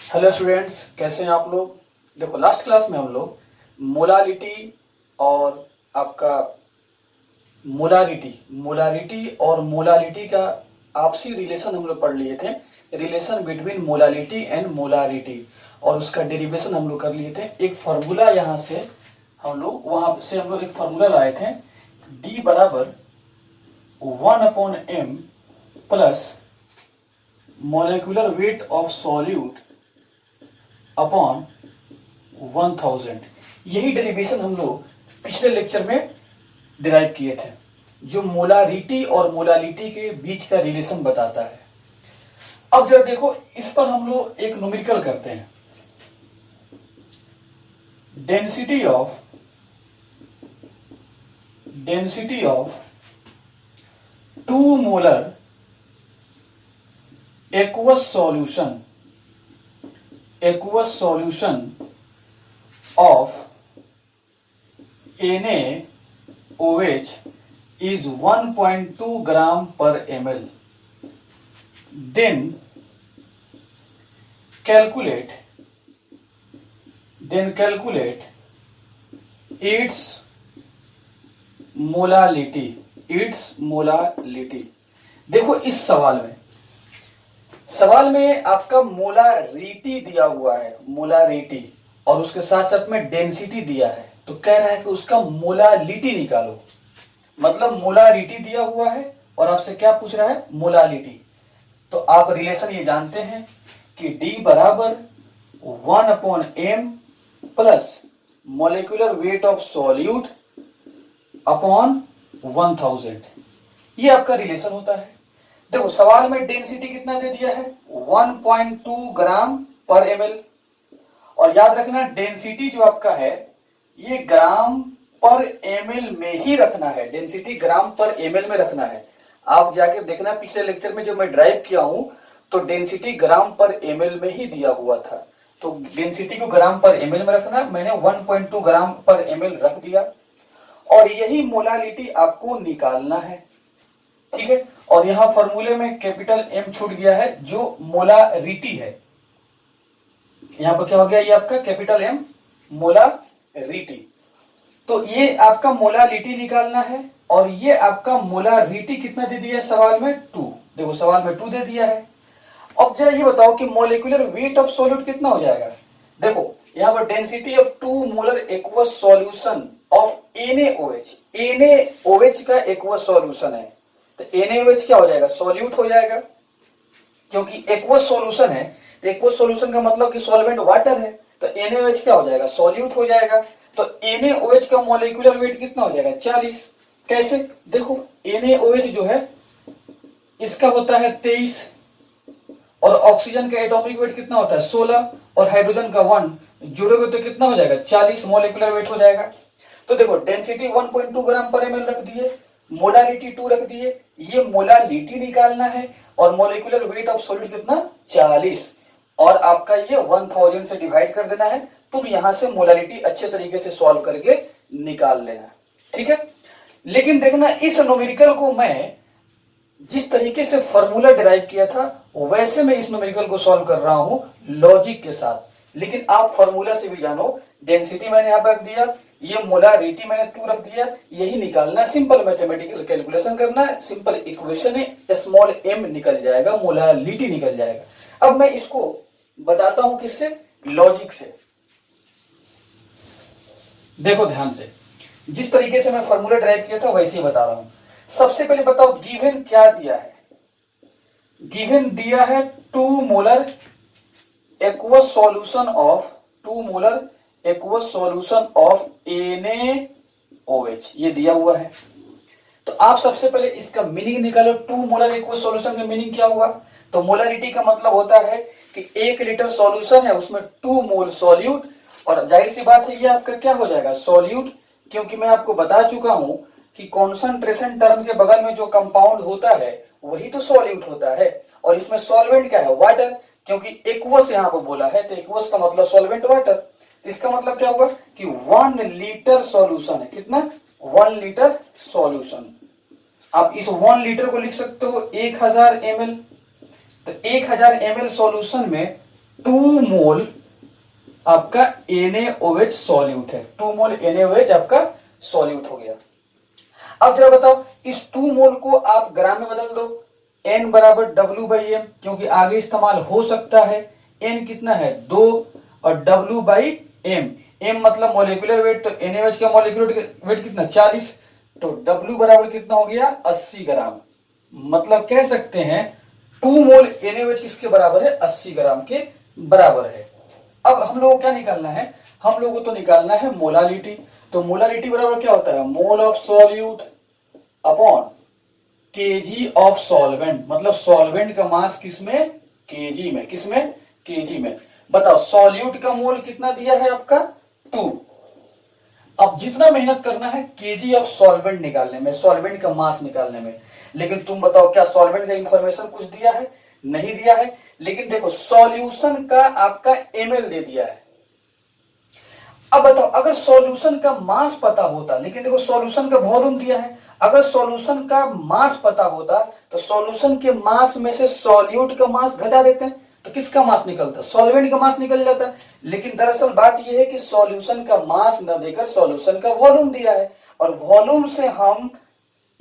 Hello students, कैसे हैं आप लोग। देखो, लास्ट क्लास में हम लोग मोलालिटी और आपका मोलारिटी और मोलालिटी का आपसी रिलेशन हम लोग पढ़ लिए थे। Relation between molality and molarity, और उसका डेरिवेशन हम लोग कर लिए थे। एक फार्मूला यहाँ से हम लोग एक फार्मूला लाए थे, डी बराबर 1/m plus molecular weight of solute upon 1000। यही डेरिवेशन हम लोग पिछले लेक्चर में डिराइव किए थे, जो मोलारिटी और मोलालिटी के बीच का रिलेशन बताता है। अब जरा देखो, इस पर हम लोग एक न्यूमेरिकल करते हैं। Density of 2 molar aqueous solution of NaOH is 1.2 gram per ml. Then calculate its molality. देखो, इस सवाल में आपका मोलारिटी दिया हुआ है, मोलारिटी, और उसके साथ साथ में डेंसिटी दिया है। तो कह रहा है कि उसका मोलालिटी निकालो। मतलब मोलारिटी दिया हुआ है और आपसे क्या पूछ रहा है, मोलालिटी। तो आप रिलेशन ये जानते हैं कि D बराबर 1/m plus molecular weight of solute upon 1000। ये आपका रिलेशन होता है। देखो, सवाल में डेंसिटी कितना दे दिया है, 1.2 ग्राम पर ml। और याद रखना, डेंसिटी जो आपका है ये ग्राम पर ml में ही रखना है। डेंसिटी ग्राम पर ml में रखना है। आप जाके देखना, पिछले लेक्चर में जो मैं ड्राइव किया हूं तो डेंसिटी ग्राम पर ml में ही दिया हुआ था। तो डेंसिटी को ग्राम पर ml में रखना, मैंने 1.2 ग्राम पर ml रख दिया। और यही मोलालिटी आपको निकालना है, ठीक है। और यहां फॉर्मूले में कैपिटल M छूट गया है, जो मोलारिटी है। यहां पर क्या हो गया, ये आपका कैपिटल M मोलारिटी। तो ये आपका मोलालिटी निकालना है, और ये आपका मोलारिटी कितना दे दिया है सवाल में, 2। देखो, सवाल में 2 दे दिया है। अब जरा ये बताओ कि मोलिकुलर वेट ऑफ सॉल्यूट कितना हो जाएगा। देखो, यहां पर density of 2 molar aqueous solution of NaOH। NaOH का एक्वस सॉल्यूशन है, तो NaOH क्या हो जाएगा, सॉल्यूट हो जाएगा। क्योंकि एक्वस सॉल्यूशन है, तो एक्वस सॉल्यूशन का मतलब कि सॉल्वेंट वाटर है, तो NaOH क्या हो जाएगा, सॉल्यूट हो जाएगा। तो NaOH का मॉलिक्यूलर वेट कितना हो जाएगा, 40। कैसे, देखो, NaOH जो है इसका होता है 23, और ऑक्सीजन का एटॉमिक वेट कितना होता है, 16, और हाइड्रोजन का 1 जोड़ोगे तो कितना हो जाएगा, 40 मॉलिक्यूलर वेट हो जाएगा। तो देखो, डेंसिटी 1.2 ग्राम पर ml रख दिए, मोलारिटी 2 रख दिए। ये मोलालिटी निकालना है, और मॉलिक्यूलर वेट ऑफ सॉल्यूट कितना, 40, और आपका ये 1000 से डिवाइड कर देना है। तुम यहां से मोलालिटी अच्छे तरीके से सॉल्व करके निकाल लेना, ठीक है। लेकिन देखना, इस न्यूमेरिकल को मैं जिस तरीके से फॉर्मूला डिराइव किया था वैसे मैं इस न्यूमेरिकल को सॉल्व कर रहा हूं लॉजिक के साथ। लेकिन आप फॉर्मूला से भी जानो, डेंसिटी मैंने यहां पर रख दिया, ये मोलारिटी मैंने 2 रख दिया, यही निकालना, सिंपल मैथमेटिकल कैलकुलेशन करना है, सिंपल इक्वेशन है, स्मॉल m निकल जाएगा, मोलालिटी निकल जाएगा। अब मैं इसको बताता हूं किससे, लॉजिक से। देखो ध्यान से, जिस तरीके से मैं फॉर्मूला ड्राइव किया था वैसे ही बता रहा हूं। सबसे पहले बताओ, गिवन क्या दिया है। गिवन दिया है 2 molar aqueous solution of NaOH, ये दिया हुआ है। तो आप सबसे पहले इसका मीनिंग निकालो। 2 मोलर एक्वस सॉल्यूशन का मीनिंग क्या हुआ, तो मोलारिटी का मतलब होता है कि 1 लीटर सॉल्यूशन है, उसमें 2 मोल सॉल्यूट, और जाहिर सी बात है ये आपका क्या हो जाएगा, सॉल्यूट। क्योंकि मैं आपको बता चुका हूं कि कॉन्सेंट्रेशन टर्म के बगल में जो कंपाउंड होता है वही तो सॉल्यूट होता है, और इसमें सॉल्वेंट क्या है, वाटर। क्योंकि एक्वस यहां पर बोला है, तो एक्वस का मतलब सॉल्वेंट वाटर। इसका मतलब क्या होगा कि 1 लीटर सॉल्यूशन है, कितना, 1 लीटर सॉल्यूशन। आप इस 1 लीटर को लिख सकते हो 1000 ml। तो 1000 ml सॉल्यूशन में 2 मोल आपका NaOH सॉल्यूट है, 2 मोल NaOH आपका सॉल्यूट हो गया। अब जरा बताओ इस 2 मोल को आप ग्राम में बदल दो, N बराबर W/M, क्योंकि आगे इस्तेमाल हो सकता है। N कितना है 2 और W/M, M मतलब मोलिकुलर वेट, तो NaOH का मोलिकुलर वेट कितना 40, तो W बराबर कितना हो गया 80 ग्राम। मतलब कह सकते हैं 2 मोल NaOH किसके बराबर है 80 ग्राम के बराबर है। अब हम लोगों को क्या निकालना है, हम लोगों को तो निकालना है मोलालिटी। तो मोलालिटी बराबर क्या होता है मोल of solute upon KG of solvent, मतलब सॉल्वेंट का मास किसमें केजी में, किसमें केजी में। बताओ सॉल्यूट का मोल कितना दिया है आपका 2। अब जितना मेहनत करना है केजी ऑफ सॉल्वेंट निकालने में, सॉल्वेंट का मास निकालने में, लेकिन तुम बताओ क्या सॉल्वेंट का इंफॉर्मेशन कुछ दिया है, नहीं दिया है। लेकिन देखो सॉल्यूशन का आपका ml दे दिया है। अब बताओ अगर सॉल्यूशन का मास पता होता, लेकिन देखो सॉल्यूशन का वॉल्यूम दिया है, अगर सॉल्यूशन का मास पता होता तो सॉल्यूशन के मास में से सॉल्यूट का मास घटा देते हैं, तो किसका मास निकलता सॉल्वेंट का मास निकल जाता। लेकिन दरअसल बात यह है कि सॉल्यूशन का मास न देकर सॉल्यूशन का वॉल्यूम दिया है, और वॉल्यूम से हम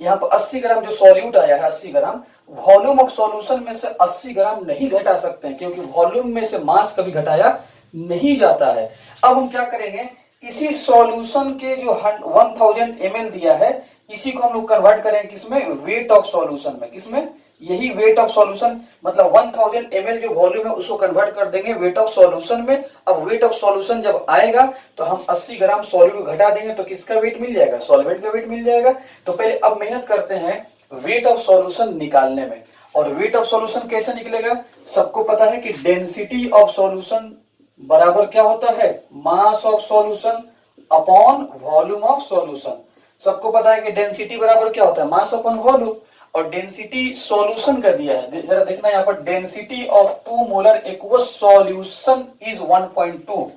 यहाँ पर 80 ग्राम जो सॉल्यूट आया है 80 ग्राम, वॉल्यूम ऑफ सॉल्यूशन में से 80 ग्राम नहीं घटा सकते हैं, क्योंकि वॉल्यूम में से मास कभी घटाया नहीं जाता है। अब हम क्या करेंगे, इसी सॉल्यूशन के जो 1000 ml दिया है इसी को हम लोग कन्वर्ट करेंगे किसमें वेट ऑफ सॉल्यूशन में, किसमें यही वेट ऑफ सॉल्यूशन, मतलब 1000 ml जो वॉल्यूम है उसको कन्वर्ट कर देंगे वेट ऑफ सॉल्यूशन में। अब वेट ऑफ सॉल्यूशन जब आएगा तो हम 80 ग्राम सॉल्यूट घटा देंगे तो किसका वेट मिल जाएगा सॉल्वेंट का वेट मिल जाएगा। तो पहले अब मेहनत करते हैं वेट ऑफ सॉल्यूशन निकालने में। और वेट ऑफ सॉल्यूशन कैसे निकलेगा, सबको पता है कि डेंसिटी ऑफ सॉल्यूशन बराबर क्या होता है mass of solution upon volume of solution. सबको पता है कि डेंसिटी बराबर क्या होता है मास अपॉन वॉल्यूम, और डेंसिटी सॉल्यूशन का दिया है, जरा देखना यहाँ पर density of 2 molar aqueous solution is 1.2,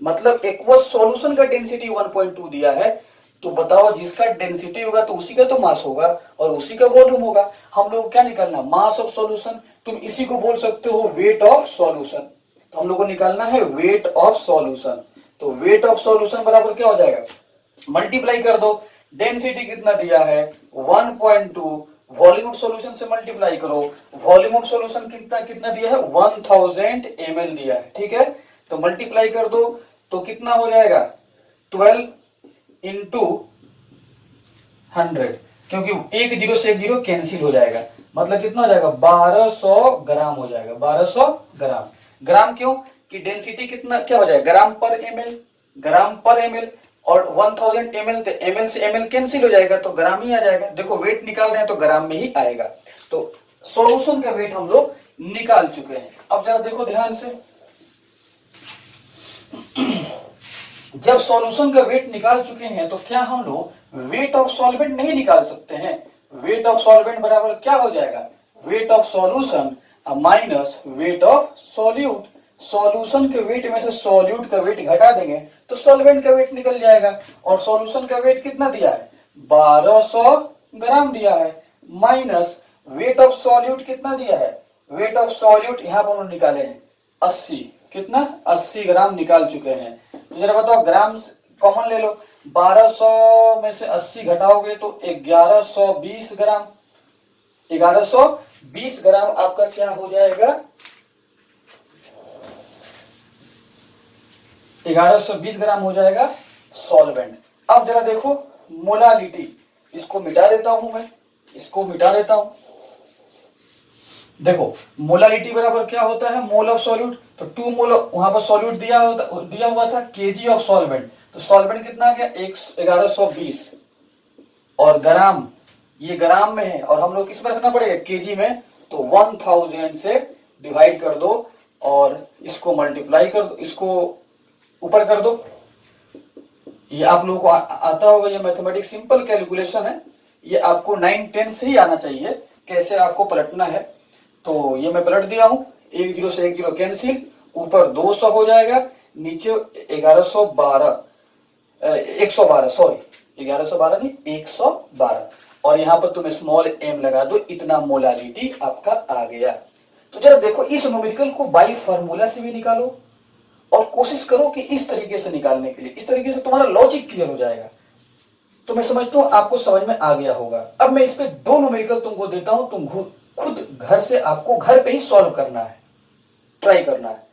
मतलब एक्वस सॉल्यूशन का डेंसिटी 1.2 दिया है। तो बताओ जिसका डेंसिटी होगा तो उसी का तो मास होगा और उसी का वॉल्यूम होगा। हम लोग क्या निकालना मास ऑफ सॉल्यूशन, तुम इसी को बोल सकते हो वेट ऑफ सॉल्यूशन। तो हम लोग को निकालना है वेट ऑफ सॉल्यूशन। तो वेट ऑफ सॉल्यूशन बराबर क्या हो जाएगा मल्टीप्लाई कर दो, डेंसिटी कितना दिया है 1.2, वॉल्यूम ऑफ सॉल्यूशन से मल्टीप्लाई करो, वॉल्यूम ऑफ सॉल्यूशन कितना कितना दिया है 1000 ml दिया है, ठीक है। तो मल्टीप्लाई कर दो तो कितना हो जाएगा 12 इंटू 100, क्योंकि एक जीरो से एक जीरो कैंसिल हो जाएगा, मतलब कितना हो जाएगा 1200 ग्राम हो जाएगा, 1200 ग्राम। ग्राम क्यों कि डेंसिटी कितना क्या हो जाएगा ग्राम पर ml, ग्राम पर ml, और 1000 ml थे ml से ml कैंसिल हो जाएगा तो ग्राम ही आ जाएगा। देखो वेट निकाल रहे हैं तो ग्राम में ही आएगा। तो सॉल्यूशन का वेट हम लोग निकाल चुके हैं। अब जरा देखो ध्यान से, जब सॉल्यूशन का वेट निकाल चुके हैं तो क्या हम लोग वेट ऑफ सॉल्वेंट नहीं निकाल सकते हैं। वेट ऑफ सॉल्वेंट बराबर क्या हो जाएगा weight of solution minus weight of solute. Solution के वेट में से सॉल्यूट का वेट घटा देंगे तो सॉल्वेंट का वेट निकल जाएगा। और सॉल्यूशन का वेट कितना दिया है 1200 ग्राम दिया है, माइनस वेट ऑफ सॉल्यूट कितना दिया है, वेट ऑफ सॉल्यूट यहाँ पर हम निकाले हैं 80, कितना 80 ग्राम निकाल चुके हैं। तो जरा बताओ ग्राम कॉमन ले लो, 1200 में से 80 घटाओगे तो 1120 ग्राम, 1120 ग्राम आपका क्या हो जाएगा 1120 ग्राम हो जाएगा सॉल्वेंट। अब जरा देखो मोलालिटी, इसको मिटा देता हूं मैं, इसको मिटा देता हूं। देखो मोलालिटी बराबर क्या होता है मोल ऑफ सॉल्यूट, तो 2 मोल वहां पर सॉल्यूट दिया हुआ था केजी ऑफ सॉल्वेंट, तो सॉल्वेंट कितना आ गया 1120, और ग्राम ये ग्राम में है और हम लोग किस में रखना पड़ेगा केजी में, तो 1000 से डिवाइड कर दो और इसको मल्टीप्लाई कर दो, इसको ऊपर कर दो। ये आप लोगों को आता होगा, ये मैथमेटिक्स सिंपल कैलकुलेशन है, ये आपको 9-10 से ही आना चाहिए कैसे आपको पलटना है। तो ये मैं पलट दिया हूं, एक जीरो से एक जीरो कैंसिल, ऊपर 200 हो जाएगा, नीचे 1112 112 सॉरी 1112 नहीं 112, और यहाँ पर तुम स्मॉल m लगा दो, इतना मोलालिटी आपका आ गया। तो जरा देखो इस न्यूमेरिकल को बाई फार्मूला से भी निकालो और कोशिश करो कि इस तरीके से निकालने के लिए, इस तरीके से तुम्हारा लॉजिक क्लियर हो जाएगा। तो मैं समझता हूं आपको समझ में आ गया होगा। अब मैं इस पे 2 न्यूमेरिकल तुमको देता हूं, तुम खुद घर से आपको घर पे ही सॉल्व करना है, ट्राई करना है।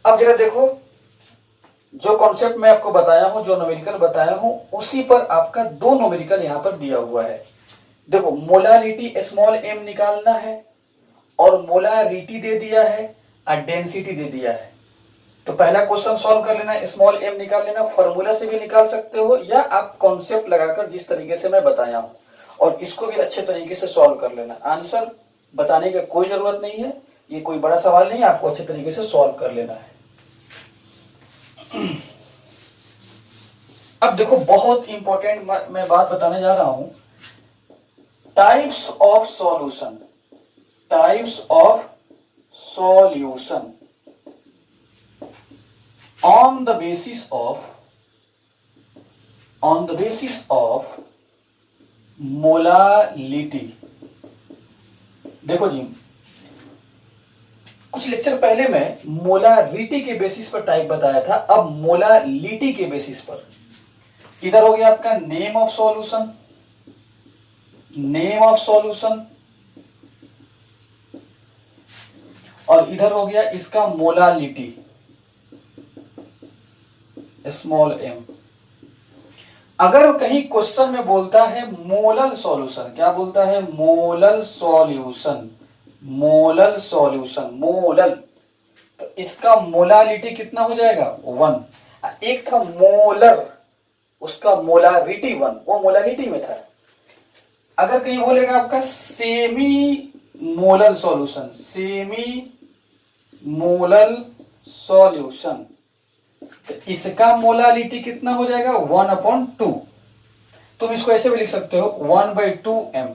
अब जरा देखो, जो कॉन्सेप्ट मैं आपको बताया हूं, जो न्यूमेरिकल बताया हूं, उसी पर आपका 2 न्यूमेरिकल यहां पर दिया हुआ है। देखो मोलालिटी स्मॉल m निकालना है और मोलारिटी दे दिया है और डेंसिटी दे दिया है। तो पहला क्वेश्चन सॉल्व कर लेना, स्मॉल m निकाल लेना, फॉर्मूला से भी निकाल सकते हो या आप कॉन्सेप्ट लगाकर जिस तरीके से मैं बताया हूं, और इसको भी अच्छे तरीके से सॉल्व कर लेना। आंसर बताने की कोई जरूरत नहीं है, ये कोई बड़ा सवाल नहीं है, आपको अच्छे तरीके से सॉल्व कर लेना है। अब देखो बहुत इंपॉर्टेंट मैं बात बताने जा रहा हूं, types of solution, types of solution on the basis of molality. देखो जी, कुछ लेक्चर पहले मैं मोलारिटी के बेसिस पर टाइप बताया था, अब मोलालिटी के बेसिस पर। इधर हो गया आपका name of solution, name of solution, और इधर हो गया इसका मोलालिटी स्मॉल m। अगर कहीं क्वेश्चन में बोलता है मोलल सॉल्यूशन, क्या बोलता है? Molal solution, molal solution, molal, तो इसका मोलालिटी कितना हो जाएगा? 1। एक था मोलर, उसका मोलारिटी 1, वो मोलारिटी में था। अगर कहीं बोलेगा आपका semi molal solution, semi molal solution, तो इसका मोलालिटी कितना हो जाएगा? 1/2। तुम इसको ऐसे भी लिख सकते हो 1/2m,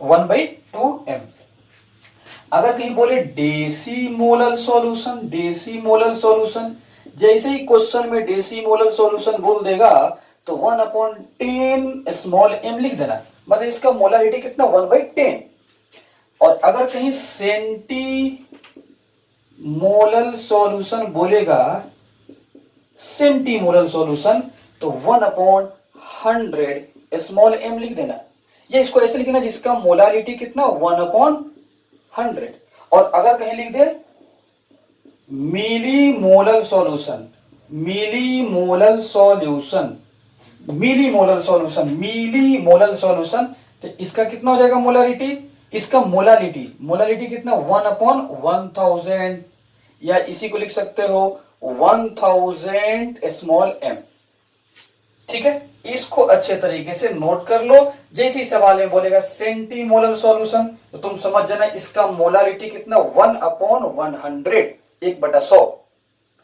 1/2m। अगर कहीं बोले deci molal solution, deci molal solution, जैसे ही क्वेश्चन में डेसी मोलल सॉल्यूशन बोल देगा तो 1/10 स्मॉल m लिख देना, मतलब इसका मोलालिटी कितना? 1/10। और अगर कहीं सेंटी मोलल सॉल्यूशन बोलेगा, सेंटीमोलल सॉल्यूशन, तो 1/100 स्मॉल m लिख देना। ये इसको ऐसे लिखना जिसका मोलालिटी कितना? 1/100। और अगर कहीं लिख दे मिली मोलल सॉल्यूशन, मिली मोलल सॉल्यूशन, मिली मोलल सॉल्यूशन, मिली मोलल सॉल्यूशन, तो इसका कितना हो जाएगा मोलालिटी? इसका मोलालिटी, मोलालिटी कितना? 1/1000, या इसी को लिख सकते हो 1000 स्मॉल m। ठीक है, इसको अच्छे तरीके से नोट कर लो। जैसे ही सवाल में बोलेगा सेंटीमोलल सॉल्यूशन, तो तुम समझ जाना इसका मोलारिटी कितना? 1/100, 1/100,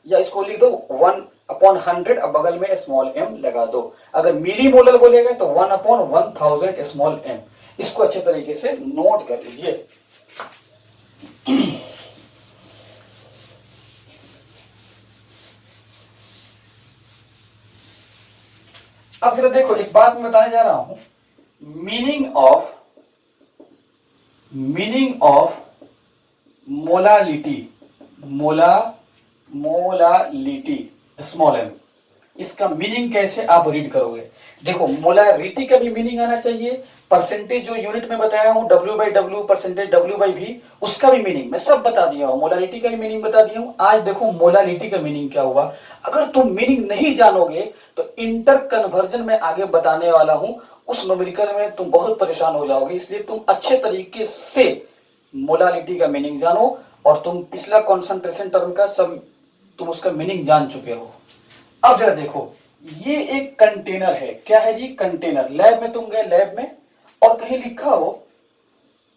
या इसको लिख दो 1/100, अब बगल में स्मॉल m लगा दो। अगर मिली मोलल बोलेगा तो 1/1000 स्मॉल m। इसको अच्छे तरीके से नोट कर लीजिए। अब जरा देखो, एक बात मैं बताने जा रहा हूं, meaning of molality, molality small m, इसका मीनिंग कैसे आप रीड करोगे? देखो मोलारिटी का भी मीनिंग आना चाहिए, परसेंटेज जो यूनिट में बताया हूं W/W, परसेंटेज W/V, उसका भी मीनिंग मैं सब बता दिया हूं, मोलारिटी का भी मीनिंग बता दिया हूं। आज देखो मोलालिटी का मीनिंग क्या हुआ। अगर तुम मीनिंग नहीं जानोगे तो इंटर कन्वर्जन में आगे बताने वाला हूं, उस न्यूमेरिकल में तुम बहुत परेशान हो जाओगे। इसलिए तुम अच्छे तरीके से मोलालिटी का मीनिंग जानो, और तुम पिछला कॉन्सेंट्रेशन टर्म का सब तुम उसका मीनिंग जान चुके हो। अब जरा देखो, ये एक कंटेनर है, क्या है जी? कंटेनर। लैब में तुम गए, लैब में, और कहीं लिखा हो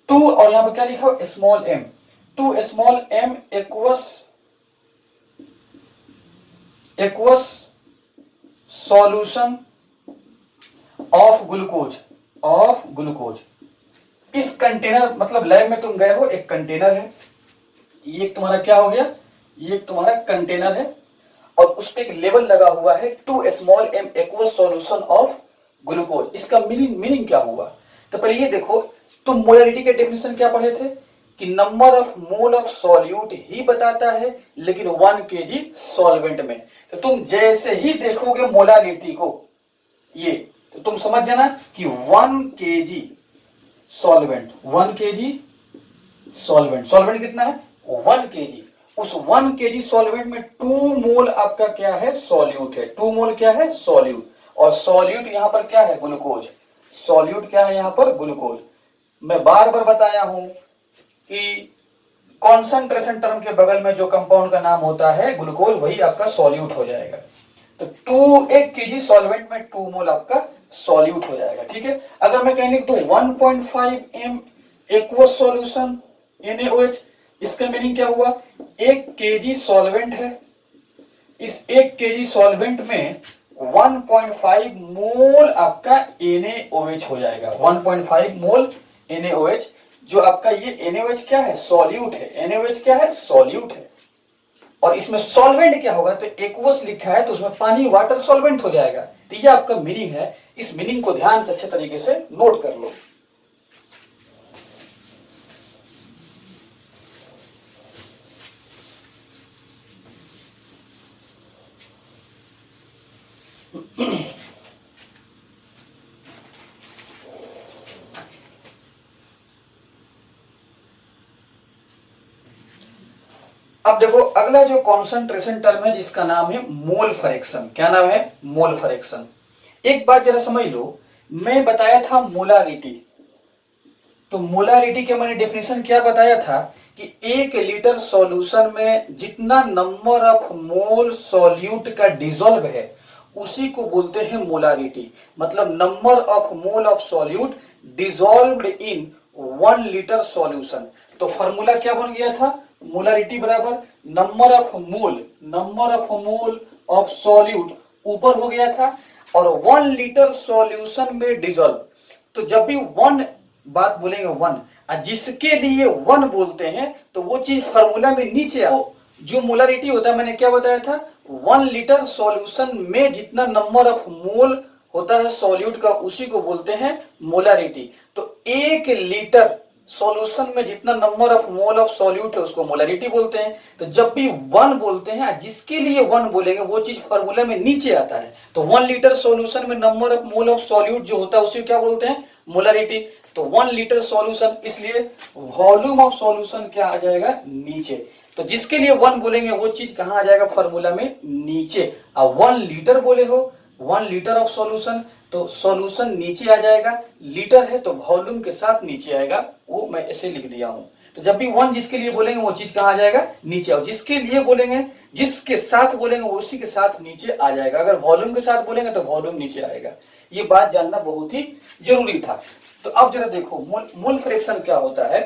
2, और यहां पर क्या लिखा हो? Small m, 2 small m aqueous solution of glucose, of glucose. इस कंटेनर, मतलब लैब में तुम गए हो, एक कंटेनर है, ये तुम्हारा क्या हो गया? ये तुम्हारा कंटेनर है, और उस पे एक लेबल लगा हुआ है 2 small m aqueous solution of glucose. इसका मीनिंग क्या हुआ? तो पहले ये देखो, तुम मोलैरिटी के डेफिनेशन क्या पढ़े थे कि number of mole of solute ही बताता है, लेकिन 1 kg सॉल्वेंट में। तो तुम जैसे ही देखोगे मोलैरिटी को ये, तो तुम समझ जाना कि 1 kg solvent, 1 kg solvent, solvent कितना है 1 kg, उस 1 kg सॉल्वेंट में 2 मोल आपका क्या है सॉल्यूट है, 2 मोल क्या है सॉल्यूट, और सॉल्यूट यहां पर क्या है ग्लूकोज, सॉल्यूट क्या है यहां पर ग्लूकोज। मैं बार बार बताया हूं कि कॉन्सेंट्रेशन टर्म के बगल में जो कंपाउंड का नाम होता है ग्लूकोज, वही आपका सॉल्यूट हो जाएगा। तो 1 kg सॉल्वेंट में 2 मोल आपका सॉल्यूट हो जाएगा, ठीक है। अगर मैं कहने तो 1.5 m एक्वस सॉल्यूशन NaOH, इसका मीनिंग क्या हुआ, 1 kg सॉल्वेंट है, इस 1 kg सॉल्वेंट में 1.5 मोल आपका NaOH हो जाएगा, 1.5 मोल NaOH, जो आपका ये NaOH क्या है सॉल्यूट है, NaOH क्या है सॉल्यूट है। और इसमें सॉल्वेंट क्या होगा, तो एक्वस लिखा है तो उसमें पानी वाटर सॉल्वेंट हो जाएगा। तो ये आपका मीनिंग है, इस मीनिंग को ध्यान से अच्छे तरीके से नोट कर लो। अब देखो अगला जो कॉन्सेंट्रेशन टर्म है जिसका नाम है मोल फ्रैक्शन। क्या नाम है मोल फ्रैक्शन। एक बात जरा समझ लो, मैं बताया था मोलारिटी, तो मोलारिटी के मैंने डेफिनेशन क्या बताया था कि 1 लीटर सॉल्यूशन में जितना नंबर ऑफ मोल सॉल्यूट का डिसॉल्व है उसी को बोलते हैं मोलारिटी, मतलब number of mole of solute dissolved in 1 litre solution. तो फॉर्मूला क्या बन गया था, मोलारिटी बराबर number of mole of solute ऊपर हो गया था, और 1 लीटर सॉल्यूशन में डिसॉल्व। तो जब भी 1 बात बोलेंगे 1, जिसके लिए 1 बोलते हैं तो वो चीज फॉर्मूला में नीचे आओ। जो मोलारिटी होता है मैंने क्या बताया था, 1 लीटर सॉल्यूशन में जितना नंबर ऑफ मोल होता है सॉल्यूट का उसी को बोलते हैं मोलारिटी। तो 1 लीटर सॉल्यूशन में जितना number of mole of solute है उसको मोलारिटी बोलते हैं। तो जब भी 1 बोलते हैं, जिसके लिए 1 बोलेंगे वो चीज फॉर्मूला में नीचे आता है। तो 1 लीटर सॉल्यूशन में number of mole of solute जो होता है उसी क्या बोलते हैं मोलारिटी। तो 1 लीटर सॉल्यूशन, इसलिए वॉल्यूम ऑफ सॉल्यूशन क्या आ जाएगा नीचे। तो जिसके लिए 1 बोलेंगे वो चीज कहां आ जाएगा फॉर्मूला में नीचे। अब 1 लीटर बोले हो, 1 लीटर ऑफ सॉल्यूशन, तो सॉल्यूशन नीचे आ जाएगा, लीटर है तो वॉल्यूम के साथ नीचे आएगा, वो मैं ऐसे लिख दिया हूं। तो जब भी 1 जिसके लिए बोलेंगे वो चीज कहां आ जाएगा नीचे, और जिसके लिए बोलेंगे जिसके साथ बोलेंगे वो उसी के साथ नीचे आ जाएगा। अगर वॉल्यूम के साथ बोलेंगे तो वॉल्यूम नीचे आएगा। ये बात जानना बहुत ही जरूरी था। तो अब जरा देखो मोल फ्रैक्शन क्या होता है,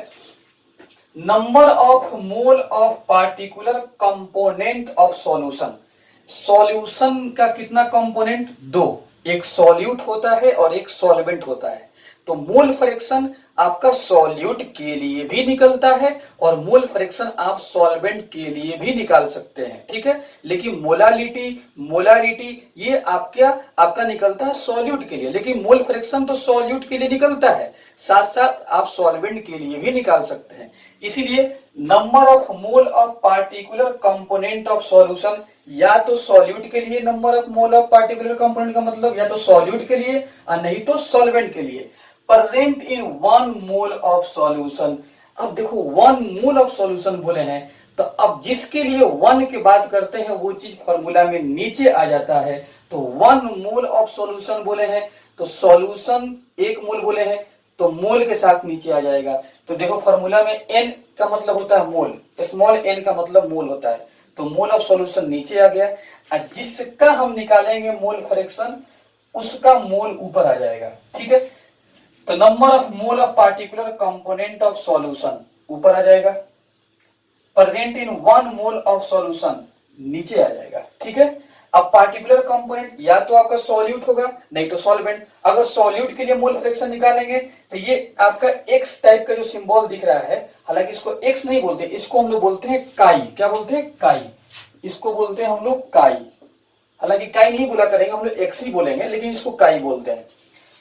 number of mole of particular component of solution. Solution का कितना कंपोनेंट, 2, एक सॉल्यूट होता है और एक सॉल्वेंट होता है। तो मोल फ्रैक्शन आपका सॉल्यूट के लिए भी निकलता है और मोल फ्रैक्शन आप सॉल्वेंट के लिए भी निकाल सकते हैं, ठीक है। लेकिन मोलारिटी ये आपका निकलता है सॉल्यूट के लिए, लेकिन मोल फ्रैक्शन तो सॉल्यूट के लिए निकलता है, साथ साथ आप सॉल्वेंट के लिए भी निकाल सकते हैं। इसीलिए number of mole of particular component of solution, या तो सॉल्यूट के लिए number of mole of particular component का मतलब या तो सॉल्यूट के लिए और नहीं तो सॉल्वेंट के लिए, present in 1 mole of solution. अब देखो 1 मोल ऑफ सॉल्यूशन बोले हैं, तो अब जिसके लिए 1 की बात करते हैं वो चीज फॉर्मूला में नीचे आ जाता है। तो 1 मोल ऑफ सॉल्यूशन बोले हैं तो सॉल्यूशन 1 मोल बोले हैं तो मोल के साथ नीचे आ जाएगा। तो देखो फॉर्मूला में n का मतलब होता है मोल, स्मॉल n का मतलब मोल होता है, तो मोल ऑफ सॉल्यूशन नीचे आ गया, और जिसका हम निकालेंगे मोल फ्रैक्शन उसका मोल ऊपर आ जाएगा, ठीक है। तो number of mole of particular component of solution ऊपर आ जाएगा, present in 1 mole of solution नीचे आ जाएगा, ठीक है। अब पार्टिकुलर कंपोनेंट या तो आपका सॉल्यूट होगा नहीं तो सॉल्वेंट। अगर सॉल्यूट के लिए मोल फ्रैक्शन निकालेंगे तो ये आपका एक्स टाइप का जो सिंबल दिख रहा है, हालांकि इसको एक्स नहीं बोलते, इसको हम लोग बोलते हैं काई। क्या बोलते हैं काई, इसको बोलते हैं हम लोग काई। हालांकि काई नहीं बोला करेंगे हम लोग, एक्स ही बोलेंगे, लेकिन इसको काई बोलते हैं।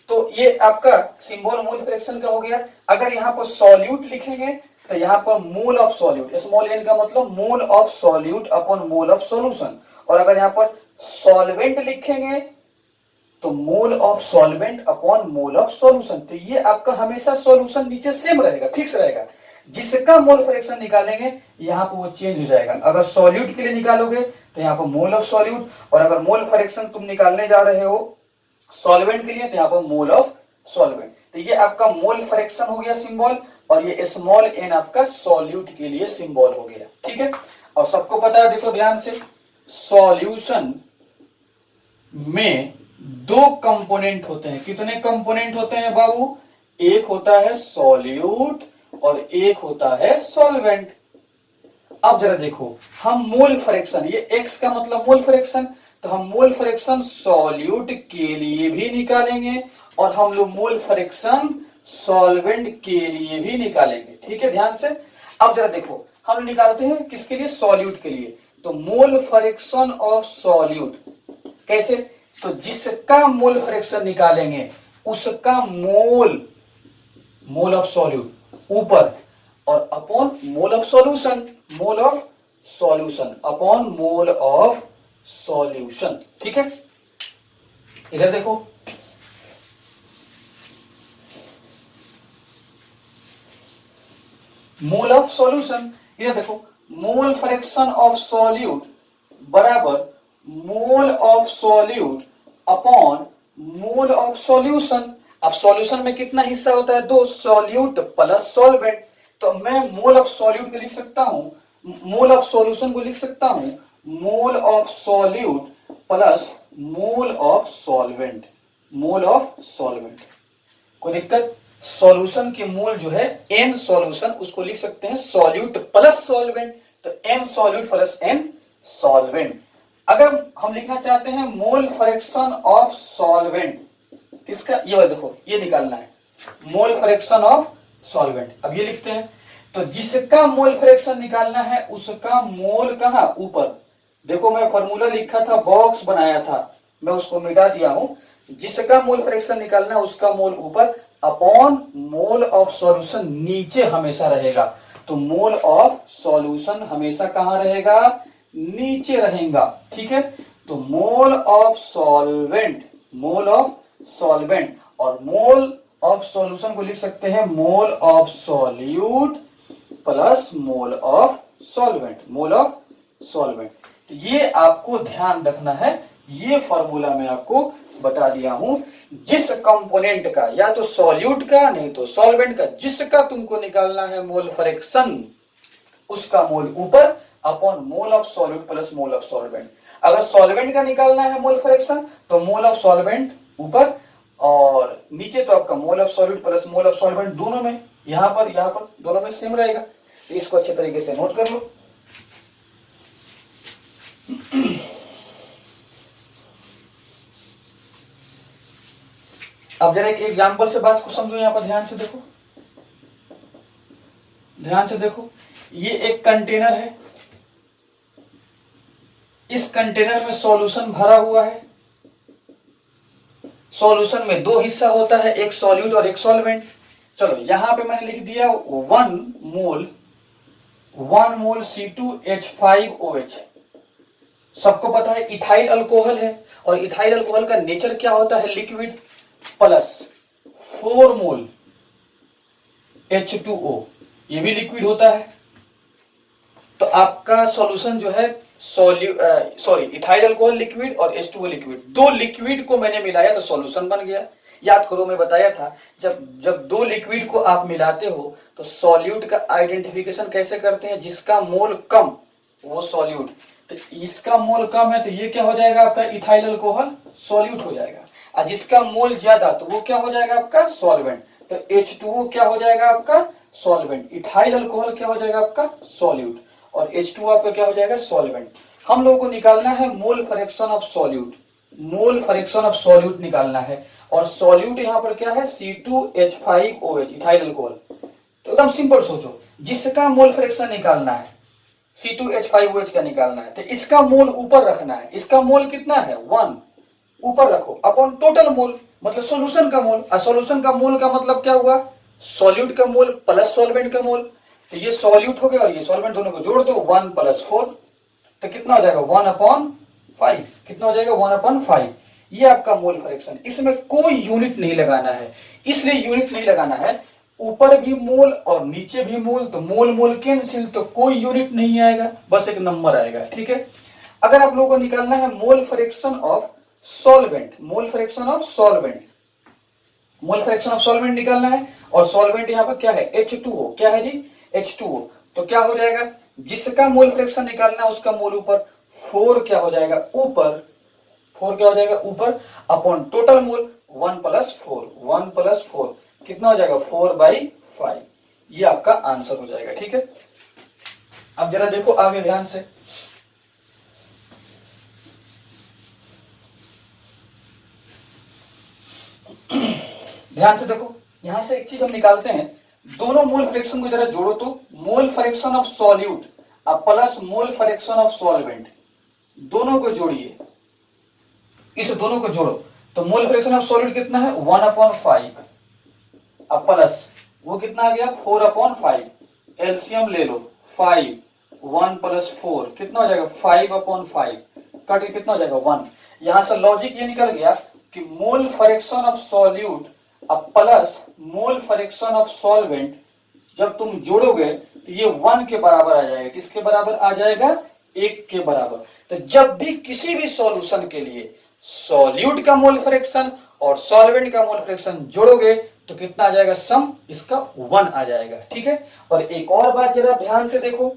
तो ये आपका सिंबल मोल फ्रैक्शन का हो गया। अगर यहाँ पर सॉल्यूट लिखेंगे तो यहाँ पर mole of solute, small N का मतलब mole of solute upon mole of solution. और अगर यहाँ पर सॉल्वेंट लिखेंगे तो mole of solvent upon mole of solution. तो ये आपका हमेशा सॉल्यूशन नीचे सेम रहेगा, फिक्स रहेगा। जिसका मोल फ्रैक्शन निकालेंगे यहाँ पर वो चेंज हो जाएगा। अगर सॉल्यूट के लिए निकालोगे तो यहाँ पर मोल ऑफ सॉल्यूट, और अगर मोल फ्रैक्शन तुम निकालने जा रहे हो सॉल्वेंट के लिए तो यहाँ पर मोल ऑफ सॉल्वेंट। तो ये आपका मोल फ्रैक्शन हो गया सिंबल, और ये स्मॉल एन आपका सॉल्यूट के लिए सिंबल हो गया। ठीक है, और सबको पता है, देखो ध्यान से, सॉल्यूशन में दो कंपोनेंट होते हैं। कितने कंपोनेंट होते हैं बाबू? एक होता है सॉल्यूट और एक होता है सॉल्वेंट। अब जरा देखो, हम मोल फ्रैक्शन, ये x का मतलब मोल फ्रैक्शन, तो हम मोल फ्रैक्शन सॉल्यूट के लिए भी निकालेंगे और हम लोग मोल फ्रैक्शन सॉल्वेंट के लिए भी निकालेंगे। ठीक है, ध्यान से। अब जरा देखो, हम निकालते हैं किसके लिए? सॉल्यूट के लिए। तो मोल फ्रैक्शन ऑफ सॉल्यूट कैसे? तो जिसका मोल फ्रैक्शन निकालेंगे उसका मोल ऑफ सॉल्यूट ऊपर, और upon mole of solution, mole of solution upon mole of solution. ठीक है, इधर देखो, मोल ऑफ सॉल्यूशन, इधर देखो, मोल फ्रैक्शन ऑफ सॉल्यूट बराबर मोल of solute upon mole of solution. अब सॉल्यूशन में कितना हिस्सा होता है? दो, सॉल्यूट प्लस सॉल्वेंट। तो मैं मोल ऑफ सॉल्यूट को लिख सकता हूं, मोल ऑफ सॉल्यूशन को लिख सकता हूं मोल of solute plus mole of solvent, mole of solvent. कोई दिक्कत? सॉल्यूशन के मोल जो है एन सॉल्यूशन, उसको लिख सकते हैं सॉल्यूट प्लस सॉल्वेंट, तो N solute plus N solvent. अगर हम लिखना चाहते हैं मोल फ्रैक्शन ऑफ सॉल्वेंट, किसका? ये वाला देखो, ये निकालना है मोल फ्रैक्शन ऑफ सॉल्वेंट। अब ये लिखते हैं, तो जिसका मोल फ्रैक्शन निकालना है उसका मोल कहां? ऊपर। देखो मैं फॉर्मूला लिखा था, बॉक्स बनाया था, मैं उसको मिटा दिया हूं। जिसका मोल फ्रैक्शन निकालना है उसका मोल ऊपर, अपॉन मोल ऑफ सॉल्यूशन नीचे हमेशा रहेगा। तो मोल ऑफ सॉल्यूशन हमेशा कहां रहेगा? नीचे रहेगा। ठीक है, तो mole of solvent, mole of solvent, और मोल ऑफ सॉल्यूशन को लिख सकते हैं मोल of solute plus mole of solvent, mole of solvent. तो ये आपको ध्यान रखना है, ये फॉर्मूला मैं आपको बता दिया हूं। जिस कंपोनेंट का, या तो सॉल्यूट का नहीं तो सॉल्वेंट का, जिसका तुमको निकालना है मोल फ्रैक्शन, उसका मोल ऊपर, upon mole of solute plus mole of solvent. अगर सॉल्वेंट का निकालना है मोल फ्रैक्शन तो मोल ऑफ सॉल्वेंट ऊपर, और नीचे तो आपका मोल of solute plus mole of solvent, दोनों में यहां पर दोनों में सेम रहेगा। तो इसको अच्छे तरीके से नोट कर लो। अब जरा एक एग्जांपल से बात को समझो, यहां पर ध्यान से देखो, ध्यान से देखो, ये एक कंटेनर है, इस कंटेनर में सॉल्यूशन भरा हुआ है। सॉल्यूशन में दो हिस्सा होता है, एक सॉल्यूट और एक सॉल्वेंट। चलो यहां पे मैंने लिख दिया 1 मोल C2H5OH। सबको पता है इथाइल अल्कोहल है, और इथाइल अल्कोहल का नेचर क्या होता है? लिक्विड, प्लस 4 मोल H2O, ये भी लिक्विड होता है। तो आपका सॉल्यूशन जो है इथाइल अल्कोहल लिक्विड और H2O लिक्विड, दो लिक्विड को मैंने मिलाया तो सॉल्यूशन बन गया। याद करो, मैं बताया था जब दो लिक्विड को आप मिलाते हो तो सॉल्यूट का आइडेंटिफिकेशन कैसे करते हैं? जिसका मोल कम वो सॉल्यूट, तो इसका मोल कम है तो ये क्या हो जाएगा? आपका इथाइल अल्कोहल सॉल्यूट हो जाएगा। और जिसका मोल ज्यादा तो वो क्या हो जाएगा? आपका सॉल्वेंट। तो H2O क्या हो जाएगा? आपका सॉल्वेंट। इथाइल अल्कोहल क्या हो जाएगा? आपका सॉल्यूट। और H2O आपका क्या हो जाएगा? सॉल्वेंट। हम लोगों को निकालना है mole fraction of solute, mole fraction of solute निकालना है। और सॉल्यूट यहाँ पर क्या है? C2H5OH, ethyl alcohol. तो एकदम सिंपल सोचो, जिसका मोल फ्रैक्शन निकालना है C2H5OH का निकालना है, तो इसका मोल ऊपर रखना है। इसका मोल कितना है? 1 ऊपर रखो, अपॉन टोटल मोल। मतलब सॉल्यूशन का मोल। और सॉल्यूशन का मोल का मतलब क्या हुआ, सॉल्यूट का मोल प्लस सॉल्वेंट का मोल। तो ये सॉल्यूट हो गया और ये सॉल्वेंट, दोनों को जोड़ दो 1 + 4, तो कितना हो जाएगा 1/5। कितना हो जाएगा 1/5। ये आपका मोल फ्रैक्शन। इसमें कोई यूनिट नहीं लगाना है, इसलिए यूनिट नहीं लगाना है, ऊपर भी मोल और नीचे भी मोल, तो मोल मोल कैंसिल, तो कोई यूनिट नहीं आएगा, बस एक नंबर आएगा। ठीक है। अगर आप लोगों को निकालना है mole fraction of solvent, mole fraction of solvent, mole fraction of solvent निकालना है, और सॉल्वेंट यहाँ पर क्या है H2O, क्या है जी H2O। तो क्या हो जाएगा, जिसका मोल फ्रैक्शन निकालना है उसका मोल ऊपर, 4 क्या हो जाएगा ऊपर, 4 क्या हो जाएगा ऊपर, अपॉन टोटल मोल 1 + 4, 1 + 4 कितना हो जाएगा 4/5। ये आपका आंसर हो जाएगा। ठीक है। अब जरा देखो आगे ध्यान से, ध्यान से देखो, यहां से एक चीज हम निकालते हैं, दोनों मोल फ्रैक्शन को जरा जोड़ो तो, mole fraction of solute plus mole fraction of solvent, दोनों को जोड़िए, इस दोनों को जोड़ो, तो मोल फ्रैक्शन ऑफ सॉल्यूट कितना है 1/5, अब प्लस वो कितना आ गया 4/5, एलसीएम ले लो 5, 1 + 4 कितना हो जाएगा 5/5, कट के कितना हो जाएगा 1। यहां से लॉजिक ये निकल गया कि mole fraction of solute plus mole fraction of solvent जब तुम जोड़ोगे तो ये 1 के बराबर आ जाएगा। किसके बराबर आ जाएगा, 1 के बराबर। तो जब भी किसी भी सॉल्यूशन के लिए सॉल्यूट का मोल फ्रैक्शन और सॉल्वेंट का मोल फ्रैक्शन जोड़ोगे तो कितना आ जाएगा सम, इसका 1 आ जाएगा। ठीक है। और एक और बात जरा ध्यान से देखो,